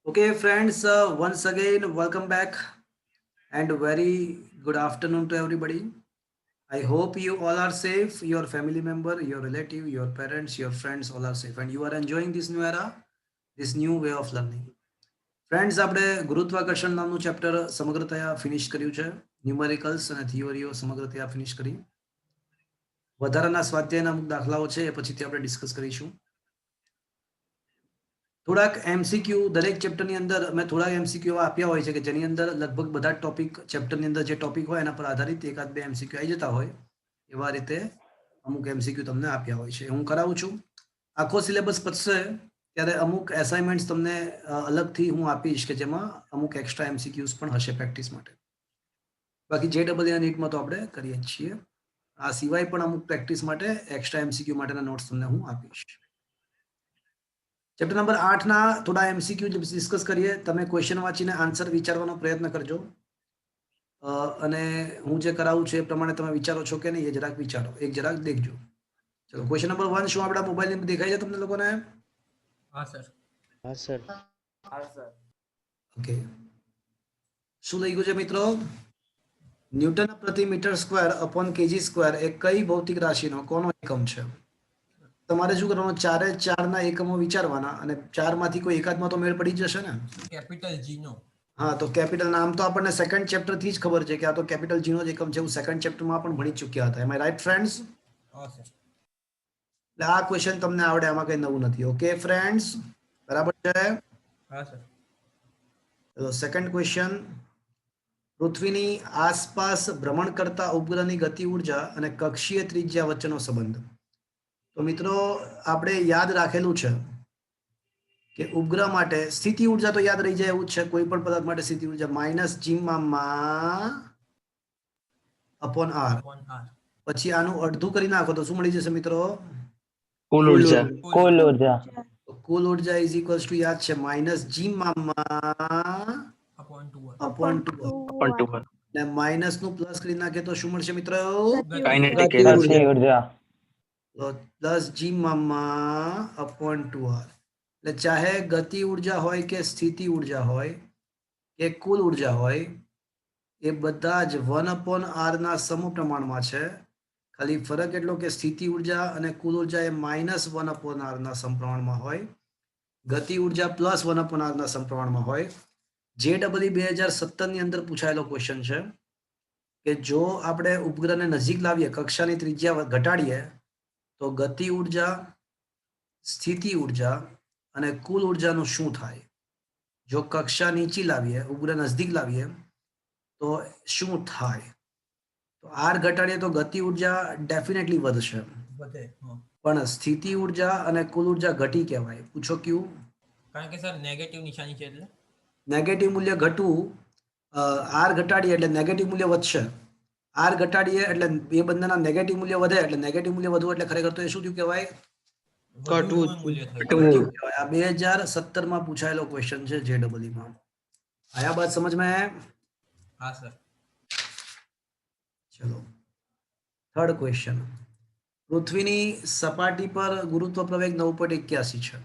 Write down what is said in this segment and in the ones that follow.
Okay, friends, once again, welcome back and very good afternoon to everybody. I hope you all are safe, your family member, your relative, your parents, your friends all are safe, and you are enjoying this new era, this new way of learning. Friends આપણે ગુરુત્વાકર્ષણ નામનું chapter સમગ્રતયા finish કર્યું છે. Numericals અને થિયોરીઓ સમગ્રતયા finish કરી. વધારાના સ્વાધ્યાયના અમુક દાખલાઓ છે એ પછીથી આપણે ડિસ્કસ કરીશું. થોડાક એમસીક્યુ દરેક ચેપ્ટરની અંદર મેં થોડાક એમસીક્યુ એવા આપ્યા હોય છે કે જેની અંદર લગભગ બધા ટોપિક ચેપ્ટરની અંદર જે ટોપિક હોય એના પર આધારિત એકાદ બે એમસીક્યુ આવી જતા હોય એવા રીતે અમુક એમસીક્યુ તમને આપ્યા હોય છે. હું કરાવું છું. આખો સિલેબસ પતશે ત્યારે અમુક એસાઇનમેન્ટ્સ તમને અલગથી હું આપીશ કે જેમાં અમુક એક્સ્ટ્રા એમસીક્યુઝ પણ હશે પ્રેક્ટિસ માટે. બાકી જે ડબલ નીટમાં તો આપણે કરીએ જ છીએ. આ સિવાય પણ અમુક પ્રેક્ટિસ માટે એક્સ્ટ્રા એમસીક્યુ માટેના નોટ્સ તમને હું આપીશ. ચેપ્ટર નંબર 8 ના થોડા એમસીક્યુ ડિસ્કસ કરીએ. તમે ક્વેશ્ચન વાંચીને આન્સર વિચારવાનો પ્રયત્ન કરજો. અને હું જે કરાવું છું એ પ્રમાણે તમે વિચારો છો કે નહીં એ જરાક વિચારો, એક જરાક દેખજો. ચલો, ક્વેશ્ચન નંબર 1 શું આપણા મોબાઈલની અંદર દેખાય છે તમને લોકોને? હા સર. હા સર. ઓકે, શું લઈ ગયું છે મિત્રો? ન્યૂટન પ્રતિ metre square upon KG square એ કઈ ભૌતિક રાશિનો કોનો એકમ છે? તમારે શું કરવાનું? ચારે ચારના એકમો વિચારવાના અને ચારમાંથી કોઈ એકાદમાં તો મેળ પડી જશે ને. કેપિટલ જી નો. હા, તો કેપિટલ નામ તો આપણને સેકન્ડ ચેપ્ટર થી જ ખબર છે કે આ તો કેપિટલ જી નો જ એકમ છે. હું સેકન્ડ ચેપ્ટરમાં પણ ભણી ચૂક્યા હતા. એમ આઈ રાઈટ ફ્રેન્ડ્સ? હા સર. એટલે આ ક્વેશ્ચન તમને આવડે, આમાં કઈ નવું નથી. ઓકે ફ્રેન્ડ્સ, બરાબર છે? હા સર. તો સેકન્ડ ક્વેશ્ચન, પૃથ્વીની આસપાસ ભ્રમણ કરતા ઉપગ્રહની ગતિ ઉર્જા અને કક્ષીય ત્રિજ્યા વચ્ચેનો સંબંધ. તો મિત્રો આપણે યાદ રાખેલું છે કે ઉપગ્રહ માટે સ્થિતિ ઉર્જા તો યાદ રહી જાય એવું જ છે. કોઈ પણ પદાર્થ માટે સ્થિતિ ઉર્જા માઇનસ જીમાં અપોન આર. Upon R. પછી આનું અડધું કરી નાખો તો શું મળી જશે મિત્રો? કુલ ઉર્જા. કુલ ઉર્જા. કુલ ઉર્જા ઇઝ ઇક્વલ્સ ટુ યાદ છે માઇનસ જીમાં અપોન 2 અપોન 2 પણ 2 અને માઇનસ નું પ્લસ કરી નાખે તો શું મળશે મિત્રો? કાઇનેટિક ગતિ એનર્જી. ઉર્જા. તો પ્લસ જીમાં અપોન 2r. એટલે ચાહે ગતિ ઉર્જા હોય કે સ્થિતિ ઉર્જા હોય કે કુલ ઉર્જા હોય એ બધા જ 1/r ના સમપ્રમાણમાં છે. ખાલી ફરક એટલો કે સ્થિતિ ઉર્જા અને કુલ ઉર્જા એ -1/r ના સમપ્રમાણમાં હોય, ગતિ ઉર્જા +1/r ના સમપ્રમાણમાં હોય. JEE 2017 ની અંદર પૂછાયેલો ક્વેશ્ચન છે કે જો આપણે ઉપગ્રહને નજીક લાવીએ, કક્ષાની ત્રિજ્યા ઘટાડીએ તો ગતિ ઉર્જા, સ્થિતિ ઉર્જા અને કુલ ઉર્જાનું શું થાય? જો કક્ષા નીચી લાવીએ, ઉપગ્રહ નજદીક લાવીએ તો શું થાય? તો આર ઘટાડીએ તો ગતિ ઉર્જા ડેફિનેટલી વધશે, વધે. હા. પણ સ્થિતિ ઉર્જા અને કુલ ઉર્જા ઘટી કહેવાય. પૂછો ક્યું? કારણ કે સર નેગેટિવ નિશાની છે એટલે. નેગેટિવ મૂલ્ય ઘટવું, આર ઘટાડીએ એટલે નેગેટિવ મૂલ્ય વધશે. આર ઘટાડીએ એટલે એ બંનેના નેગેટિવ મૂલ્ય વધે, એટલે નેગેટિવ મૂલ્ય વધવું એટલે ખરેખર તો એ શું થયું કહેવાય? વધુનું મૂલ્ય થયું. ઘટ્યું કહેવાય. આ 2017 માં પૂછાયેલો ક્વેશ્ચન છે JEE માં. આયા બાત સમજ में? હા સર. ચલો, થર્ડ ક્વેશ્ચન, પૃથ્વીની સપાટી પર ગુરુત્વ પ્રવેગ 9.81 છે.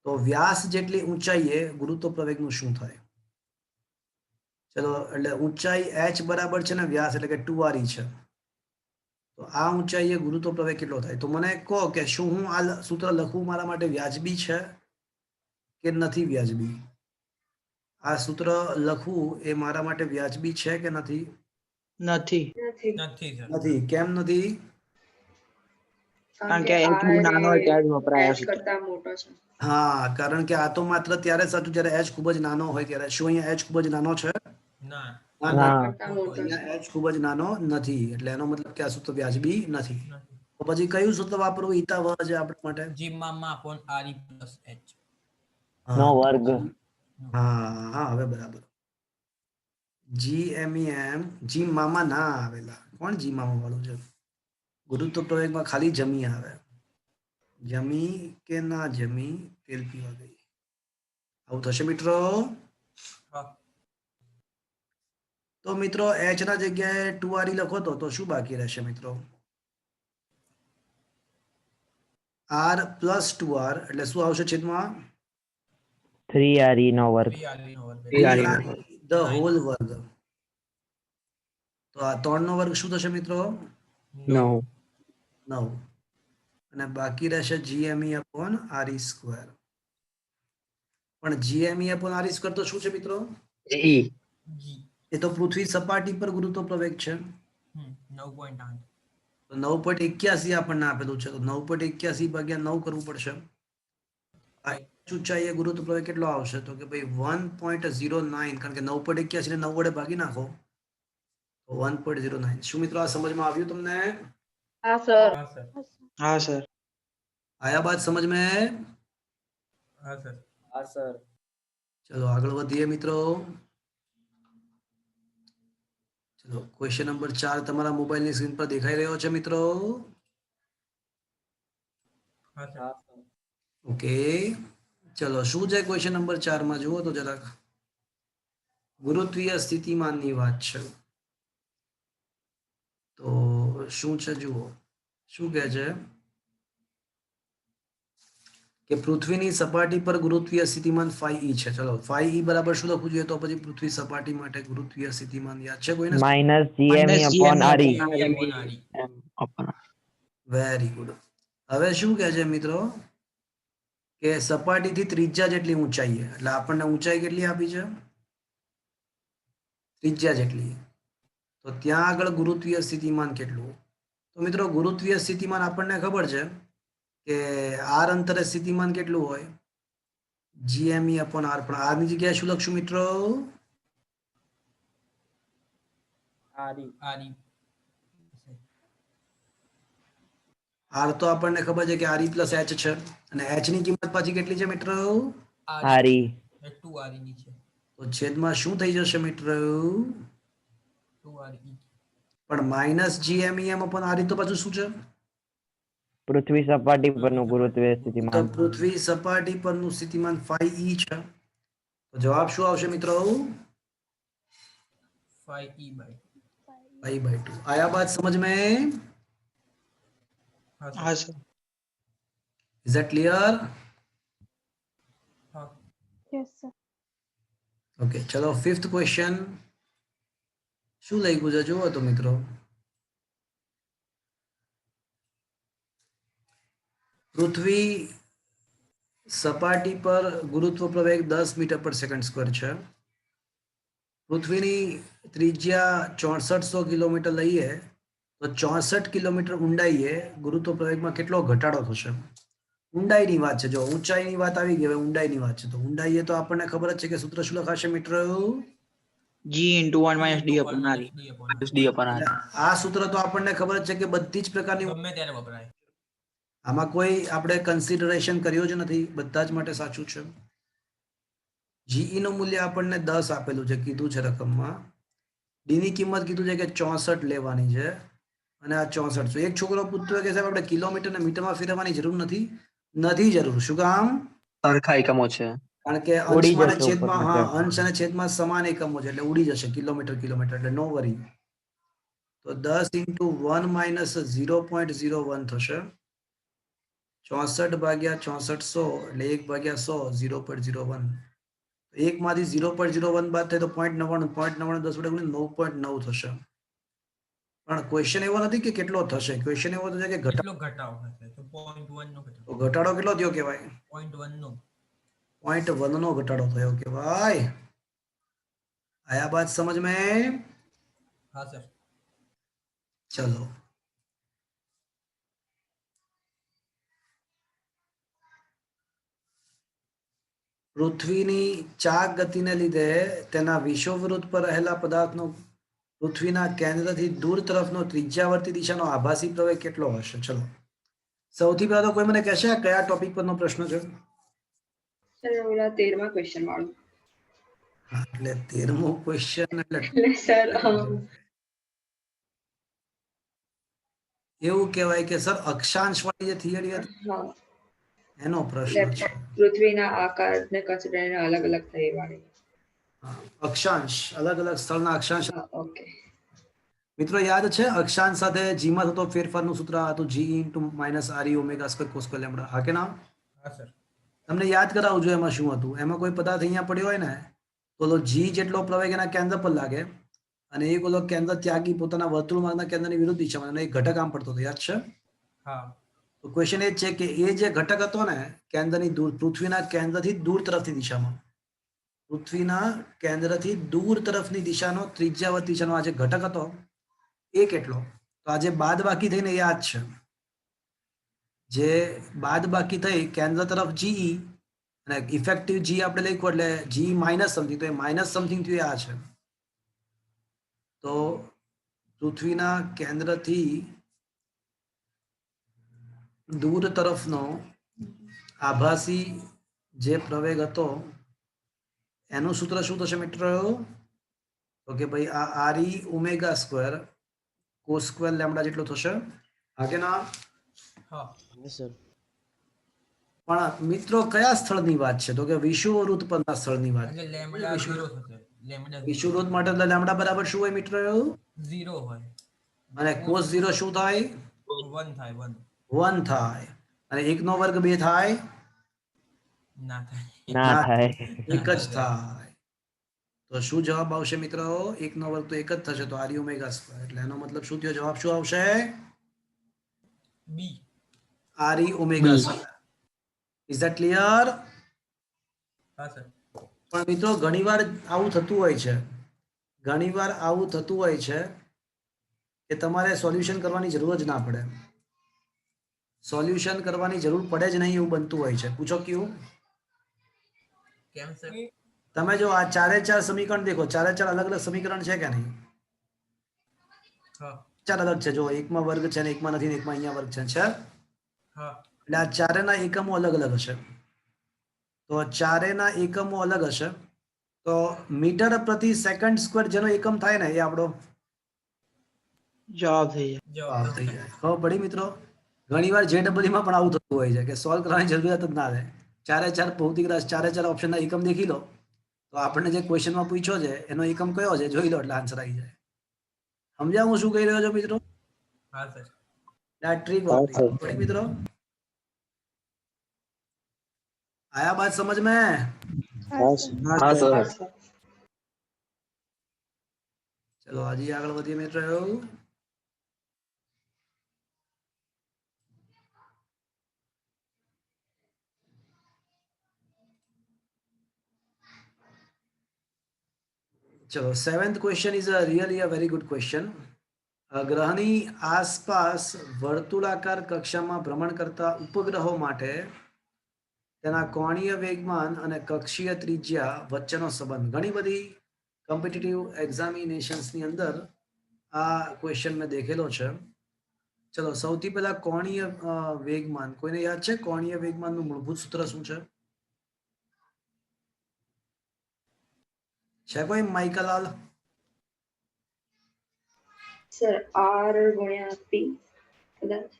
તો વ્યાસ જેટલી ઊંચાઈએ ગુરુત્વ પ્રવેગનું શું થાય? ચલો, એટલે ઊંચાઈ h બરાબર છે ને વ્યાસ એટલે કે 2r છે. તો આ ઊંચાઈએ ગુરુત્વ પ્રવેગ કેટલો થાય? તો મને કહો કે શું હું આ સૂત્ર લખવું મારા માટે વ્યાજબી છે કે નથી વ્યાજબી? આ સૂત્ર લખવું એ મારા માટે વ્યાજબી છે કે નથી? નથી. નથી સર. નથી. કેમ નથી? કારણ કે h બહુ નાનો હોય ત્યારે જ વપરાય આ સૂત્ર. હા, કારણ કે આ તો માત્ર ત્યારે સાચું જ્યારે h ખૂબ જ નાનો હોય ત્યારે. શું અહીંયા h ખૂબ જ નાનો છે? ના. ના. અહીંયા h ખૂબ જ નાનો નથી, એટલે એનો મતલબ કે આ સૂત્ર વ્યાજબી નથી. નથી. તો પછી કયું સૂત્ર વાપરવું હિતાવહ છે આપણા માટે? જીમાં અપોન આર પ્લસ એચ. નો હા, વર્ગ. હા હા, હવે બરાબર. GMEM જી મામા ના આવેલા. કોણ જી મામા વાળું છે? ગુરુત્વ પ્રવેગમાં ખાલી જમી આવે. જમી કે ના જમી તેલ પીવા ગઈ. આવું થશે મિત્રો? હા. તો મિત્રો h ના જગ્યાએ 2r લખો તો શું બાકી રહેશે મિત્રો? r + 2r એટલે શું આવશે છેદમાં? 3RE નો વર્ગ 3RE નો વર્ગ. 3RE no 3RE the hall વર્ગ. તો આ 3 નો વર્ગ શું થશે મિત્રો? 9 9. અને બાકી રહેશે GME upon RE સ્ક્વેર. પણ GME upon RE સ્ક્વેર તો શું છે મિત્રો? E જી. એ તો પૃથ્વી સપાટી પર ગુરુત્વ પ્રવેગ છે. 9.8. તો 9.81 આપણને આપેલું છે, તો 9.81 ભાગ્યા 9 કરવું પડશે. આ ઊંચાઈએ ગુરુત્વ પ્રવેગ કેટલો આવશે? તો કે ભાઈ 1.09, કારણ કે 9.81 ને 9 વડે ભાગી નાખો તો 1.09. શું મિત્રો આ સમજમાં આવ્યું તમને? हाँ सर હા સર. હા સર આયા બાત સમજ में? હા સર. ચલો આગળ વધીએ મિત્રો. ચલો ક્વેશ્ચન નંબર 4 તમારા મોબાઈલની સ્ક્રીન પર દેખાઈ રહ્યો છે મિત્રો. હા સર. ઓકે, ચલો શું છે ક્વેશ્ચન નંબર 4 માં જુઓ તો જરાક. ગુરુત્વીય સ્થિતિમાનની વાત છે. તો શું છે જુઓ, શું કહે છે કે પૃથ્વીની સપાટી પર ગુરુત્વીય સ્થિતિમાન 5e છે. ચલો 5e બરાબર શું લખવું જોઈએ? તો પછી પૃથ્વી સપાટી માટે ગુરુત્વીય સ્થિતિમાન યાદ છે કોઈને? Minus GME GME upon RE upon RE. Very good. હવે શું કહે છે મિત્રો કે સપાટીથી ત્રિજ્યા જેટલી ઊંચાઈ, એટલે આપણને ઊંચાઈ કેટલી આપી છે? ત્રિજ્યા જેટલી. તો ત્યાં આગળ ગુરુત્વીય સ્થિતિમાન કેટલું? તો મિત્રો ગુરુત્વીય સ્થિતિમાન આપણને ખબર છે કે r અંતરે સ્થિતિમાન કેટલું હોય? GME upon r. પણ r ની જગ્યાએ શું લખશું મિત્રો? RE. r તો આપણને ખબર છે કે re પ્લસ h છે, અને h ની કિંમત પાછી કેટલી છે મિત્રો? RE 2RE ની છે. તો છેદમાં શું થઈ જશે મિત્રો? 2RE. પણ માઇનસ GMEM upon re તો પાછું શું છે? પૃથ્વી સપાટી પરનું ગુરુત્વીય તો સ્થિતિમાન પૃથ્વી સપાટી પરનું સ્થિતિમાન 5e છે. તો જવાબ શું આવશે મિત્રો? 5E/2. 5/2. आया बात समझ में? હા હા sir. Sir Is that clear? હા. यस सर ઓકે, ચલો 5th ક્વેશ્ચન. શું લખ્યું છે જુઓ તો મિત્રો. પૃથ્વી સપાટી પર ગુરુત્વ પ્રવેગ 10 મીટર પર સેકન્ડ સ્ક્વેર છે. પૃથ્વીની ત્રિજ્યા 6400 કિલોમીટર લઈએ તો 64 કિલોમીટર ઊંડાઈએ ગુરુત્વ પ્રવેગમાં કેટલો ઘટાડો થશે? ઊંડાઈની વાત છે. જો ઊંચાઈની વાત આવી ગઈ, હવે ઊંડાઈની વાત છે. તો ઊંડાઈએ તો આપણને ખબર જ છે કે સૂત્ર શું લખાશે મિત્રો? G into 1 minus D upon RE D upon RE આ સૂત્ર તો આપણને ખબર જ છે કે બધી જ પ્રકારની, ગમે ત્યારે વપરાય. આમાં કોઈ આપણે કન્સિડરેશન કર્યું જ નથી, બધા જ માટે સાચું છે. GE નું મૂલ્ય આપણને 10 આપેલું છે, કીધું છે રકમમાં. D ની કિંમત કીધું છે કે 64 લેવાની છે, અને આ 64 છે. એક છોકરો પૂછતો હોય કે સાહેબ આપણે કિલોમીટર ને મીટરમાં ફેરવવાની જરૂર નથી. નથી જરૂર. શું કામ? સરખા એકમો છે કારણ કે ઉડી અંશમાં અને જશે છેદમાં, ઉપરનો હા, છે. અંશ અને છેદમાં સમાન એકમો છે, એટલે ઉડી જશે કિલોમીટર કિલોમીટર, એટલે નો વરી. તો 10 into 1 minus 0.01 થશે. 64 ભાગ્યા 6400 એટલે 1 ભાગ્યા 100 0.01. એક માંથી 0.01 બાદ થાય તો 0.99, 0.99 10 વડે ગુણીને 9.9 થશે. પણ ક્વેશ્ચન એવો નથી કે કેટલો થશે, ક્વેશ્ચન એવો થશે કે કેટલો ઘટાડો થશે? તો 0.1 નો ઘટાડો. ઘટાડો કેટલો થયો કહેવાય? 0.1 નો. 0.1 નો ઘટાડો થયો કહેવાય. આયા બાત સમજ में? હા સર. ચલો પૃથ્વીની ચાક ગતિને લીધે તેના વિષુવવૃત્ત પર રહેલા પદાર્થનો પૃથ્વીના કેન્દ્રથી દૂર તરફનો ત્રિજ્યાવર્તી દિશાનો આભાસી પ્રવેગ કેટલો હશે? ચલો સૌથી પહેલા તો કોઈ મને કહેશે આ કયા ટોપિક પરનો પ્રશ્ન છે? सर ओला 13वां क्वेश्चन वाળું હા, એટલે 13મો ક્વેશ્ચન એટલે એટલે સર એવું કહેવાય કે સર અક્ષાંશ વાળી જે થિયરી હતી હા એનો પ્રશ્ન છે. પૃથ્વીના આકારને કન્સિડરીને અલગ અલગ થઈ વાળી. હા, અક્ષાંશ, અલગ અલગ સ્થળના અક્ષાંશ. હા ઓકે. મિત્રો યાદ છે અક્ષાંશ સાથે જીમાં થતો ફેરફારનું સૂત્ર હતું, G into -RE omega square cos square lambda. હા કે ના? હા સર. તમને યાદ કરાવું છું એમાં શું હતું. એમાં કોઈ પદાર્થ અહીંયા પડ્યો હોય ને તો ઓલો જી જેટલો પ્રવેગ એના કેન્દ્ર પર લાગે અને એક ઓલો કેન્દ્ર ત્યાગી પોતાના વર્તુળમાંના કેન્દ્રની વિરુદ્ધ દિશામાં અને એક ઘટક આમ પડતો હતો. યાદ છે? હા તો ક્વેશ્ચન એ જ છે કે એ જે ઘટક હતો ને કેન્દ્રની દૂર, પૃથ્વીના કેન્દ્રથી દૂર તરફની દિશામાં, પૃથ્વીના કેન્દ્રથી દૂર તરફની દિશાનો ત્રિજ્યાવર્ત દિશાનો આ જે ઘટક હતો એ કેટલો? તો આ જે બાદ બાકી થઈને એ આ જ છે. જે બાદ બાકી થઈ કેન્દ્ર તરફ જી અને ઇફેક્ટિવ જી આપણે લખ્યું એટલે જી માઇનસ સમથિંગ, તો એ માઇનસ સમથિંગ થયું એ આ છે. તો પૃથ્વીના કેન્દ્રથી દૂર તરફનો આભાસી જે પ્રવેગ હતો એનું સૂત્ર શું થશે મિત્રો? તો કે ભાઈ આ RE omega square cos square lambda જેટલો થશે. હા કે ના? હા પણ મિત્રો કયા સ્થળની વાત છે? તો કે વિષુવવૃત્ત પરના સ્થળની વાત. એટલે લેમ્ડા 0 થશે. લેમ્ડા વિષુવવૃત્ત માટે એટલે લેમ્ડા બરાબર શું હોય મિત્રો? 0 હોય અને કોસ 0 શું થાય? 1 થાય 1 1 થાય. અને 1 નો વર્ગ 2 થાય? ના થાય. ના થાય. એક જ થાય. તો શું જવાબ આવશે મિત્રો? 1 નો વર્ગ તો 1 જ થશે, તો આરી ઓમેગા સ્ક્વેર. એટલે એનો મતલબ શું થયો? જવાબ શું આવશે? બી. આરી omega square. Is that clear? હા સર. પણ મિત્રો ઘણીવાર આવું થતું હોય છે, ઘણીવાર આવું થતું હોય છે કે તમારે સોલ્યુશન કરવાની જરૂર જ ના પડે. સોલ્યુશન કરવાની જરૂર પડે જ નહીં એવું બનતું હોય છે. પૂછો ક્યું? કેમ સર? તમે જો આ ચારે ચાર સમીકરણ દેખો, ચારે ચાર અલગ અલગ સમીકરણ છે કે નહીં? હા ચાર અલગ છે. જો એકમાં વર્ગ છે ને એકમાં નથી ને એકમાં અહીંયા વર્ગ છે. હા એટલે આ ચારેના એકમો અલગ અલગ હશે. તો ચારેના એકમો અલગ હશે. તો મીટર પ્રતિ સેકન્ડ સ્ક્વેર જેનો એકમ થાય ને એ આપણો જવાબ થઈ જાય. જવાબ થઈ જાય. ખબર પડી મિત્રો? ઘણીવાર JEE-માં પણ આવું થતું હોય છે કે સોલ્વ કરવાની જરૂરિયાત જ ના રહે. ચારે ચાર ભૌતિક રાશિ, ચારે ચાર ઓપ્શનના એકમ દેખી લો તો આપણને જે ક્વેશ્ચનમાં પૂછ્યો છે એનો એકમ કયો છે જોઈ લો એટલે આન્સર આવી જાય. સમજ્યા હું શું કહી રહ્યો છું મિત્રો? હા સર. આ ટ્રીક વાપરી. પડી મિત્રો? આયા બાત સમજ में? હા સર. ચલો હજી આગળ વધીએ મિત્રો. ચલો seventh question is really a very good question. ગ્રહની આસપાસ વર્તુળાકાર કક્ષામાં ભ્રમણ કરતા ઉપગ્રહો માટે તેના કોણીય વેગમાન અને કક્ષીય ત્રિજ્યા વચ્ચેનો સંબંધ. ઘણી બધી કોમ્પિટિટિવ એક્ઝામિનેશન્સની અંદર આ ક્વેશ્ચન મેં દેખેલો છે. ચલો સૌથી પહેલા કોણીય વેગમાન, કોઈને યાદ છે કોણીય વેગમાનનું મૂળભૂત સૂત્ર શું છે? છે કોઈ માઇકલાલ? સર આર ગુણ્યા પી કદાચ.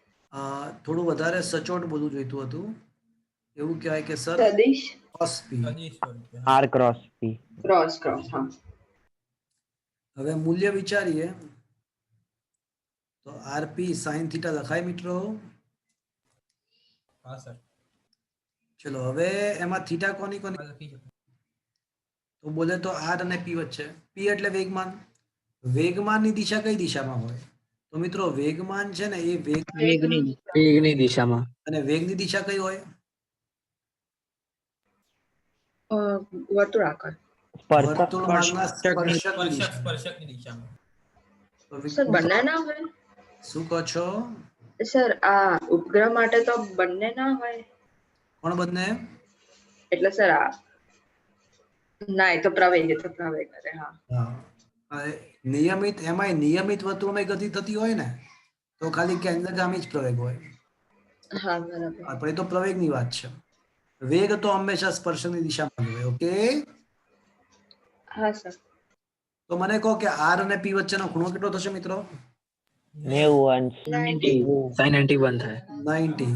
થોડું વધારે સચોટ બોલવું જોઈતું હતું. એવું કહેવાય કે સર સદિશ cos p. સદીશ સ્વરૂપે. આર ક્રોસ પી. ક્રોસ હા. હવે મૂલ્ય વિચારીએ તો rp sin θ લખાય મિત્રો? હા સર. ચલો હવે એમાં થીટા કોની કોની? આ લખી શકો. તો બોલે તો r અને p વચ્ચે. p એટલે વેગમાન. વેગમાનની દિશા કઈ દિશામાં હોય? તો મિત્રો વેગમાન છે ને એ વેગની દિશામાં. અને વેગની દિશા કઈ હોય? વર્તુળાકાર. વર્તુળમાર્ગના સ્પર્શકની દિશા. સ્પર્શકની દિશામાં. તો સર બંને ના હોય? શું કહો છો? સર આ ઉપગ્રહ માટે તો બંને ના હોય. કોણ બંને? એટલે સર આ ના એ તો પ્રવેગ કરે હા. હા નિયમિત, એમાંય નિયમિત વર્તુળમાં ગતિ થતી હોય ને તો ખાલી કેન્દ્રગામી જ પ્રવેગ હોય. હા બરાબર. પણ એ તો પ્રવેગની વાત છે. વેગ તો હંમેશા સ્પર્શની દિશામાં હોય. ઓકે, હા સર. તો મને કહો કે r અને p વચ્ચેનો ખૂણો કેટલો થશે મિત્રો? 90 sin 91 થાય. 90.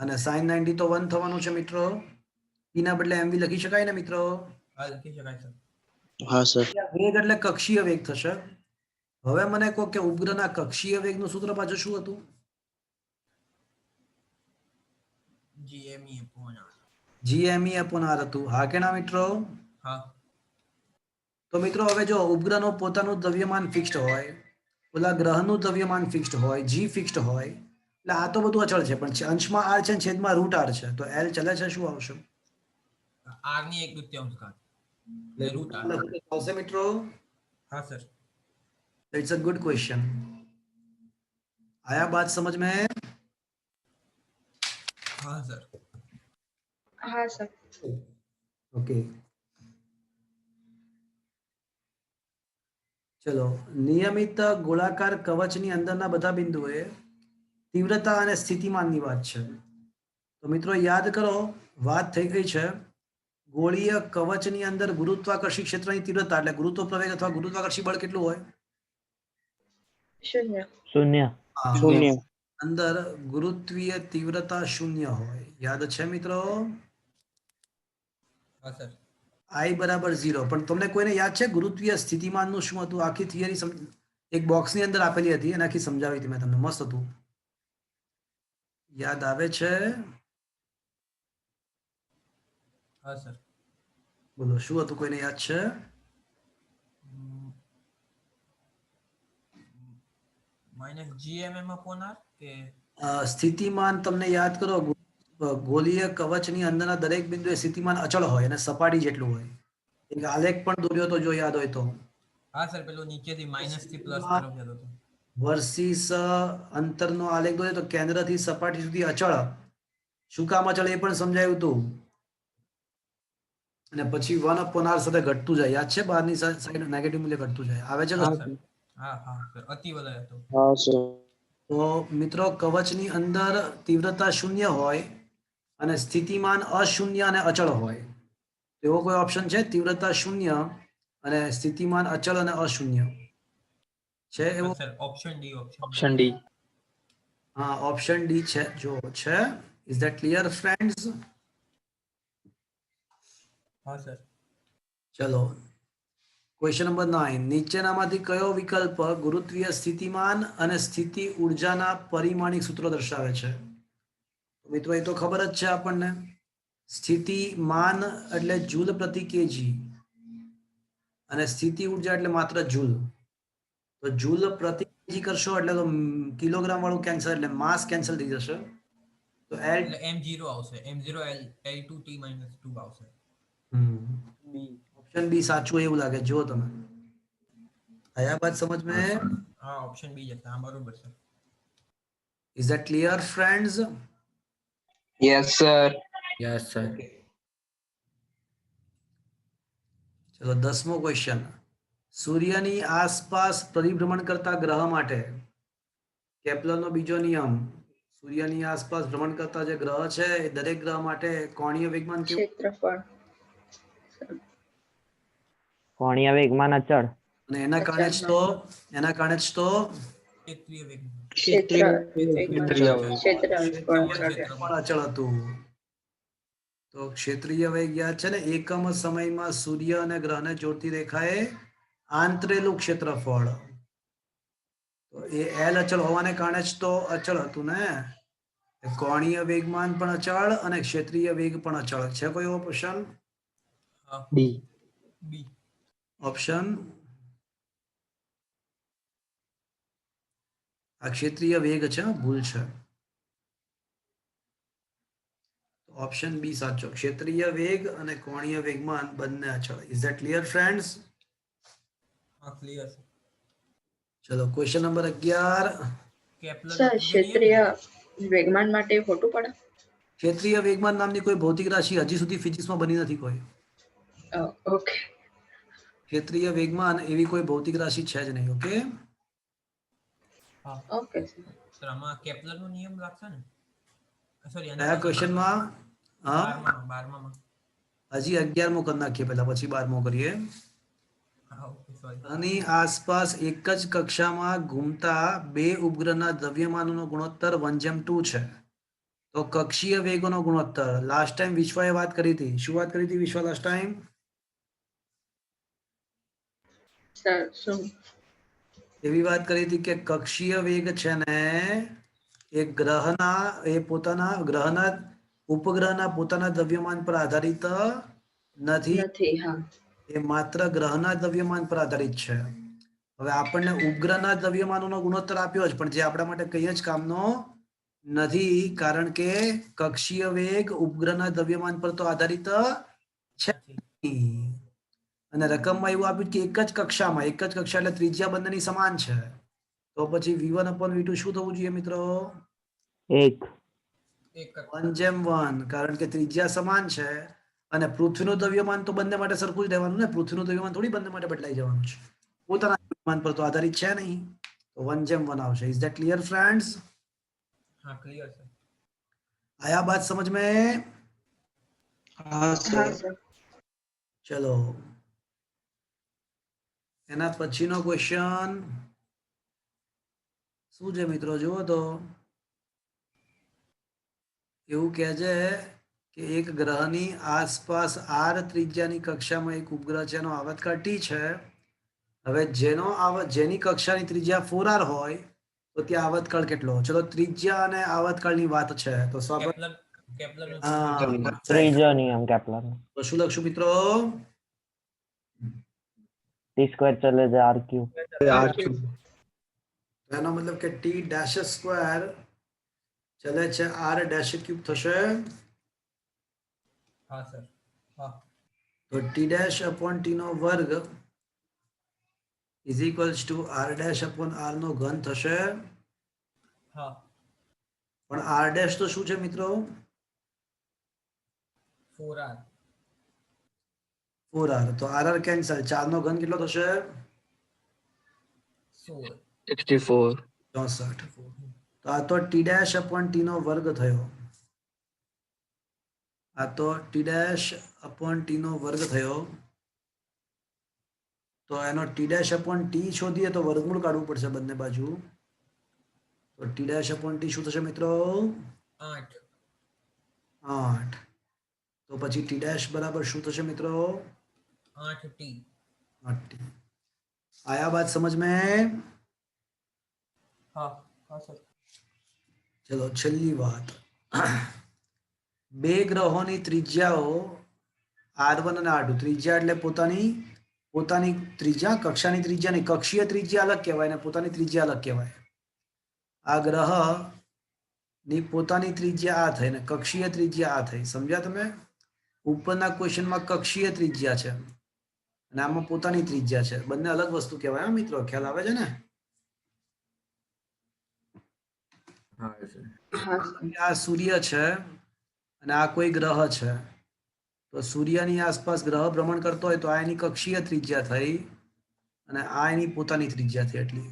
અને sin 90 તો 1 થવાનું છે મિત્રો. p ના બદલે mv લખી શકાય ને મિત્રો? હા લખી શકાય સર. હા સર. વેગ એટલે કક્ષીય વેગ થશે. હવે મને કહો કે ઉપગ્રહના કક્ષીય વેગનું સૂત્ર પાછું શું હતું? GME upon R. GME upon R હતું. હા કે ના મિત્રો? हाँ તો મિત્રો હવે જો ઉપગ્રહનું પોતાનું દ્રવ્યમાન ફિક્સ્ડ હોય, ઓલા ગ્રહનું દ્રવ્યમાન ફિક્સ્ડ હોય, G ફિક્સ્ડ હોય, એટલે આ તો બધું અચળ છે, પણ અંશમાં R છે ને છેદમાં √R છે, તો L ચલે છે, શું આવશે? आर ની 1/3 घात એટલે रूट आर આવશે મિત્રો? हाँ sir it's a good question. आया बात समझ में? हाँ सर હા સર. ओके. ચલો, નિયમિત ગોળાકાર કવચની અંદરના બધા બિંદુએ તીવ્રતા અને સ્થિતિમાનની વાત છે. તો મિત્રો યાદ કરો, વાત થઈ ગઈ છે ગોળીય કવચની અંદર ગુરુત્વાકર્ષી ક્ષેત્રની તીવ્રતા એટલે ગુરુત્વ પ્રવેગ અથવા ગુરુત્વાકર્ષી બળ કેટલું હોય? 0. शून्य હા, शून्य અંદર ગુરુત્વીય તીવ્રતા 0 હોય. યાદ છે મિત્રો? हाँ सर I બરાબર 0. પણ તમને કોઈને યાદ છે ગુરુત્વીય સ્થિતિમાનનું શું હતું? આખી થિયરી એક બોક્સની અંદર આપેલી હતી, એનાથી સમજાવી હતી મેં તમને, મસ્ત હતું. યાદ આવે છે? हाँ सर બોલો, શું હતું? કોઈને યાદ છે? माइनस GMM अपॉन आर के સ્થિતિમાન તમને યાદ કરો, ગોળીય કવચની અંદરના દરેક બિંદુએ સ્થિતિમાન અચળ હોય અને સપાટી જેટલું હોય. એક આલેખ પણ દોર્યો તો, જો યાદ હોય તો. हाँ सर પેલો નીચેથી માઈનસ થી પ્લસ હા. તરફ જતો હતો વર્સિસ અંતરનો આલેખ દોર્યો તો કેન્દ્રથી સપાટી સુધી અચળ. શું કામ અચળ એ પણ સમજાયું હતું. અને પછી 1/r સાથે ઘટતું જાય. યાદ છે? બહારની સાઈડ નેગેટિવ મૂલ્ય ઘટતું જાય. આવે છે? हाँ सर हाँ हाँ सर अति વલય હતો हाँ सर તો મિત્રો કવચની અંદર તીવ્રતા 0 હોય અને સ્થિતિમાન અશૂન્ય અને અચળ હોય. એવો કોઈ ઓપ્શન છે? તીવ્રતા 0 અને સ્થિતિમાન અચળ અને અશૂન્ય છે એવો? Sir option D option D હા, ઓપ્શન ડી છે. જો છે. Is that clear friends? हाँ सर ચલો, ક્વેશ્ચન નંબર 9. નીચેનામાંથી કયો વિકલ્પ ગુરુત્વીય સ્થિતિમાન અને સ્થિતિ ઉર્જાના પરિમાણિક સૂત્રો દર્શાવે છે? મિત્રો એ તો ખબર જ છે આપણને. સ્થિતિમાન એટલે જૂલ પ્રતિ કેજી અને સ્થિતિ ઉર્જા એટલે માત્ર જૂલ. તો જૂલ પ્રતિ કેજી કરશો એટલે તો કિલોગ્રામ વાળું કેન્સલ, એટલે માસ કેન્સલ થઈ જશે. તો L એટલે M0 આવશે M0 L2T - 2 આવશે ઓપ્શન બી સાચું એવું લાગે. જો તમે આયા બાત સમજ में? हाँ ऑप्शन बी જશે हाँ બરોબર છે Is that clear friends? Yes sir yes sir ચલો, 10મો ક્વેશ્ચન. સૂર્યની આસપાસ પરિભ્રમણ કરતા ગ્રહ માટે કેપ્લરનો બીજો નિયમ, સૂર્યની આસપાસ ભ્રમણ કરતા જે ગ્રહ છે એ દરેક ગ્રહ માટે કોણીય વેગમાન કેવું? ક્ષેત્રફળ. कोणीय वेगमान अचल અને એના કારણે જ તો ક્ષેત્રીય વેગ ક્ષેત્ર ક્ષેત્રફળ પણ અચળ હતું. તો ક્ષેત્રીય વેગ યાદ છે ને? એકમ સમયમાં સૂર્ય અને ગ્રહને જોડતી રેખાએ આંતરેલું ક્ષેત્રફળ. તો એ L અચળ હોવાને કારણે જ તો અચળ હતું ને. કોણીય વેગમાન પણ અચળ અને ક્ષેત્રીય વેગ પણ અચળ છે. કોઈ ઓપ્શન? हाँ डी बी ઓપ્શન આ ક્ષેત્રીય વેગ છે, ભૂલ છે. ઓપ્શન બી સાચો. ક્ષેત્રીય વેગ અને કોણીય વેગમાન બંને અચળ. Is that clear friends? हाँ क्लियर છે ચલો, ક્વેશ્ચન નંબર 11. કેપ્લર સર ક્ષેત્રીય વેગમાન માટે ખોટું પડે? ક્ષેત્રીય વેગમાન નામની કોઈ ભૌતિક રાશિ હજી સુધી ફિઝિક્સમાં બની નથી કોઈ. ઓકે. ક્ષેત્રીય વેગમાન એવી કોઈ ભૌતિક રાશિ છે જ નહીં. ઓકે. હા ઓકે સર આમાં કેપ્લર નો નિયમ લાગશે ને સોરી કયા ક્વેશ્ચનમાં? હા, 12માં હજી 11મો કરી નાખીએ પહેલા, પછી 12મો કરીએ. હા ઓકે સોરી આની આસપાસ એક જ કક્ષામાં ઘૂમતા બે ઉપગ્રહના દ્રવ્યમાનનો ગુણોત્તર 1:2 છે. તો કક્ષીય વેગોનો ગુણોત્તર લાસ્ટ ટાઈમ વિશ્વાએ વાત કરી હતી. શું વાત કરી હતી વિશ્વા લાસ્ટ ટાઈમ? સર શું? એવી વાત કરી હતી કે કક્ષીય વેગ છે ને એ ગ્રહના, એ પોતાના ગ્રહના ઉપગ્રહના પોતાના દ્રવ્યમાન પર આધારિત નથી, નથી. હા. એ માત્ર ગ્રહના દ્રવ્યમાન પર આધારિત છે. હવે આપણને ઉપગ્રહના દ્રવ્યમાનોનો ગુણોત્તર આપ્યો છે, પણ જે આપણા માટે કઈ જ કામનો નથી, કારણ કે કક્ષીય વેગ ઉપગ્રહના દ્રવ્યમાન પર તો આધારિત છે નહીં. અને રકમમાં એવું આપ્યું કે એક જ કક્ષા એટલે ત્રિજ્યા બંનેની સમાન છે. તો પછી v1/v2 શું થવું જોઈએ મિત્રો? 1. 1:1, કારણ કે ત્રિજ્યા સમાન છે અને પૃથ્વીનું દ્રવ્યમાન તો બંને માટે સરખું જ રહેવાનું ને. પૃથ્વીનું દ્રવ્યમાન થોડી બંને માટે બદલાઈ જવાનું છે. પોતાના દ્રવ્યમાન પર તો આધારિત છે નહીં, તો 1:1 આવશે. Is that clear friends? हाँ क्लियर सर. आया बात समझ में? हाँ હા सर. સર. ચલો, એના પછીનો ક્વેશ્ચન શું છે મિત્રો? જુઓ તો એવું કહે છે કે એક ગ્રહની આસપાસ r ત્રિજ્યાની કક્ષામાં એક ઉપગ્રહ છે, એનો આવર્તકાળ t છે. હવે જેની કક્ષાની ત્રિજ્યા 4r હોય તો ત્યાં આવર્તકાળ કેટલો? ચલો, ત્રિજ્યા અને આવર્તકાળની વાત છે તો કેપ્લર કેપ્લર નો હા, ત્રીજો નિયમ કેપ્લરનો. તો શું લખશું મિત્રો? t સ્ક્વેર ચલે જાય r ક્યુબ. એનો મતલબ કે t ડેશ સ્ક્વેર ચલે છે r ડેશ ક્યુબ થશે. हाँ सर. हाँ. તો t ડેશ અપોન t નો વર્ગ is equals to r dash upon r નો ઘન થશે. हाँ. પણ r ડેશ તો શું છે મિત્રો? 4r. 4r. તો r કેન્સલ. 4 નો ઘન કેટલો થશે? 16. 64. 64. તો આ તો t ડેશ અપોન t નો વર્ગ થયો. આ તો t ડેશ અપોન t નો વર્ગ થયો. તો એનો t ડેશ અપોન t શોધીએ તો વર્ગમૂળ કાઢવું પડશે બંને બાજુ. તો t ડેશ અપોન t શું થશે મિત્રો? 8. 8. તો પછી t ડેશ બરાબર શું થશે મિત્રો? 8t. 8t. आया बात समझ में? हाँ. हाँ सर. चलो, छेल्ली વાત. બે ગ્રહોની ત્રિજ્યાઓ r1 અને r2. ત્રિજ્યા એટલે પોતાની ત્રિજ્યા, કક્ષાની ત્રિજ્યા નહીં, કક્ષીય ત્રિજ્યા અલગ કહેવાય ને પોતાની ત્રિજ્યા અલગ કહેવાય. આ ગ્રહની પોતાની ત્રિજ્યા આ થઈ ને કક્ષીય ત્રિજ્યા આ થઈ. સમજ્યા તમે? ઉપરના ક્વેશ્ચનમાં કક્ષીય ત્રિજ્યા છે અને આમાં પોતાની ત્રિજ્યા છે. બંને અલગ વસ્તુ કહેવાય. હા મિત્રો, ખ્યાલ આવે છે ને? હા સર. આ સૂર્ય છે અને આ કોઈ ગ્રહ છે. તો સૂર્યની આસપાસ ગ્રહ ભ્રમણ કરતો હોય તો આ એની કક્ષીય ત્રિજ્યા થઈ અને આ એની પોતાની ત્રિજ્યા થઈ. એટલી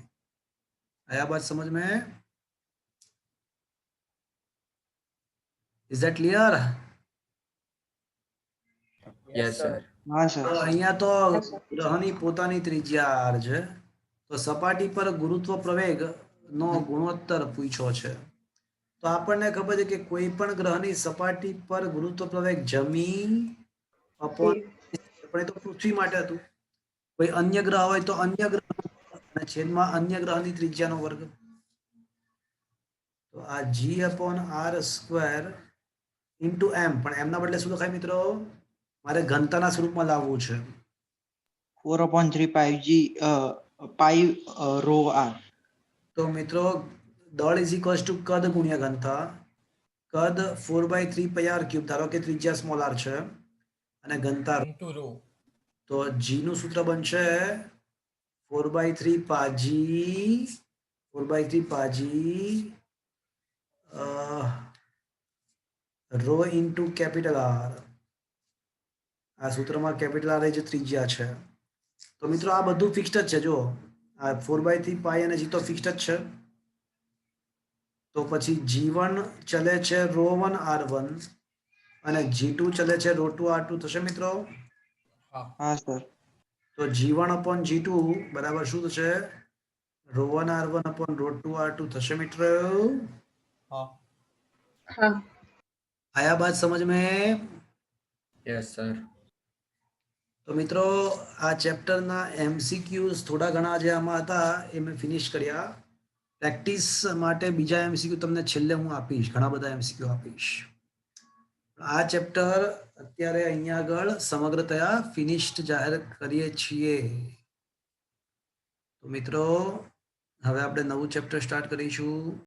આયા બાત સમજ में? Is that clear? Yes sir. हाँ તો सर. અહીંયા તો ગ્રહની પોતાની ત્રિજ્યા r છે. તો સપાટી પર ગુરુત્વ પ્રવેગ નો ગુણોત્તર પૂછ્યો છે. તો આપણને ખબર છે કે કોઈ પણ ગ્રહની સપાટી પર ગુરુત્વ પ્રવેગ જમીન અપોન આપણે તો પૃથ્વી માટે હતું. કોઈ અન્ય ગ્રહ હોય તો અન્ય ગ્રહ અને છેદમાં અન્ય ગ્રહની ત્રિજ્યાનો વર્ગ. તો આ g upon r square into m. પણ એમના બદલે શું લખાય મિત્રો? મારે ઘનતાના સ્વરૂપમાં લાવવું છે. 4/3 pi g pi rho r. તો મિત્રો દળ ઇઝ ઇક્વલ્સ ટુ કદ ગુણ્યા ઘનતા. કદ 4/3 pi r ક્યુબ. ધારો કે ત્રિજ્યા સ્મોલ r છે અને ઘનતા into rho. તો g નું સૂત્ર બનશે 4/3 પાજી 4/3 પાજી રો ઇન્ટુ કેપિટલ આર. આ સૂત્રમાં કેપિટલ આર જે ત્રિજ્યા છે. તો મિત્રો આ બધું ફિક્સ્ડ જ છે. જો આ 4/3 પાઈ અને g તો ફિક્સ્ડ જ છે. તો પછી g1 ચલે છે ρ1 r1 અને g2 ચલે છે ρ2 r2 થશે મિત્રો? हाँ. हाँ सर. તો g1 અપોન g2 બરાબર શું થશે? ρ1 r1 અપોન ρ2 r2 થશે મિત્રો? हाँ. હા. આયા બાત સમજ में? Yes sir. તો મિત્રો આ ચેપ્ટરના MCQs થોડા ઘણા જે આમાં હતા એ મેં ફિનિશ કર્યા. પ્રેક્ટિસ માટે બીજા MCQ તમને છેલ્લે હું આપીશ. ઘણા બધા MCQ આપીશ. આ ચેપ્ટર અત્યારે અહીંયા આગળ સમગ્રતયા ફિનિશ્ડ જાહેર કરીએ છીએ. તો મિત્રો હવે આપણે નવું ચેપ્ટર સ્ટાર્ટ કરીશું.